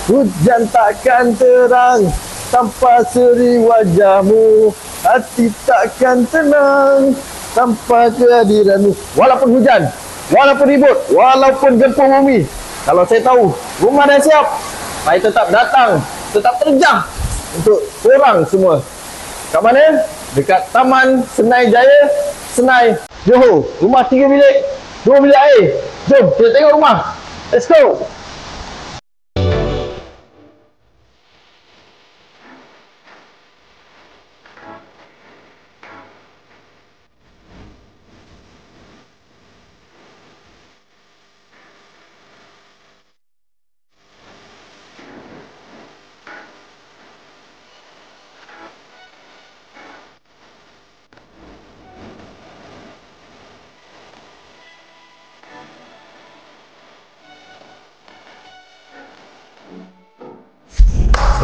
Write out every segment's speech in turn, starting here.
Hujan takkan terang tanpa seri wajahmu. Hati takkan tenang tanpa kehadiranmu. Walaupun hujan, walaupun ribut, walaupun gempur bumi, kalau saya tahu rumah dah siap, saya tetap datang, tetap terjang untuk korang semua. Kat mana? Dekat Taman Senai Jaya, Senai, Johor. Rumah 3 bilik, 2 bilik air. Jom kita tengok rumah. Let's go.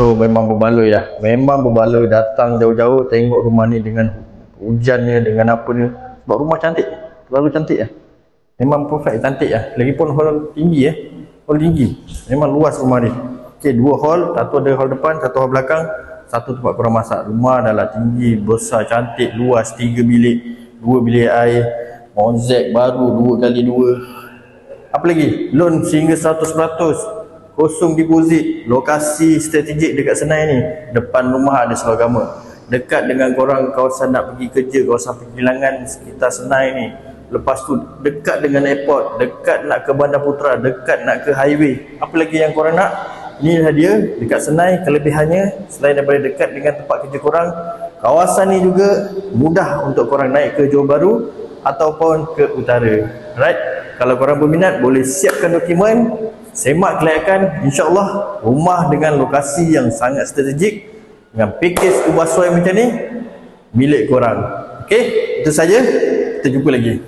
So memang berbaloi ya. Memang berbaloi datang jauh-jauh tengok rumah ni dengan hujannya, dengan apa ni. Sebab rumah cantik. Terlalu cantik ya. Memang perfect, cantik ya. Lagipun hall tinggi ya. Hall tinggi. Memang luas rumah ni. Okey, 2 hall, satu ada hall depan, satu hall belakang, satu tempat korang masak. Rumah adalah tinggi, besar, cantik, luas, 3 bilik, 2 bilik air, monzek baru 2x2. Apa lagi? Loan sehingga 100%. Kosong deposit, lokasi strategik dekat Senai ni. Depan rumah ada Selagama. Dekat dengan korang kawasan nak pergi kerja, kawasan pergilangan sekitar Senai ni. Lepas tu dekat dengan airport, dekat nak ke Bandar Putra, dekat nak ke highway. Apa lagi yang korang nak? Inilah dia dekat Senai. Kelebihannya selain daripada dekat dengan tempat kerja korang, kawasan ni juga mudah untuk korang naik ke Johor Bahru ataupun ke utara. Right? Kalau korang berminat boleh siapkan dokumen, semak kelayakan, insya-Allah rumah dengan lokasi yang sangat strategik dengan pakej ubah suai macam ni milik korang. Okey, itu saja. Kita jumpa lagi.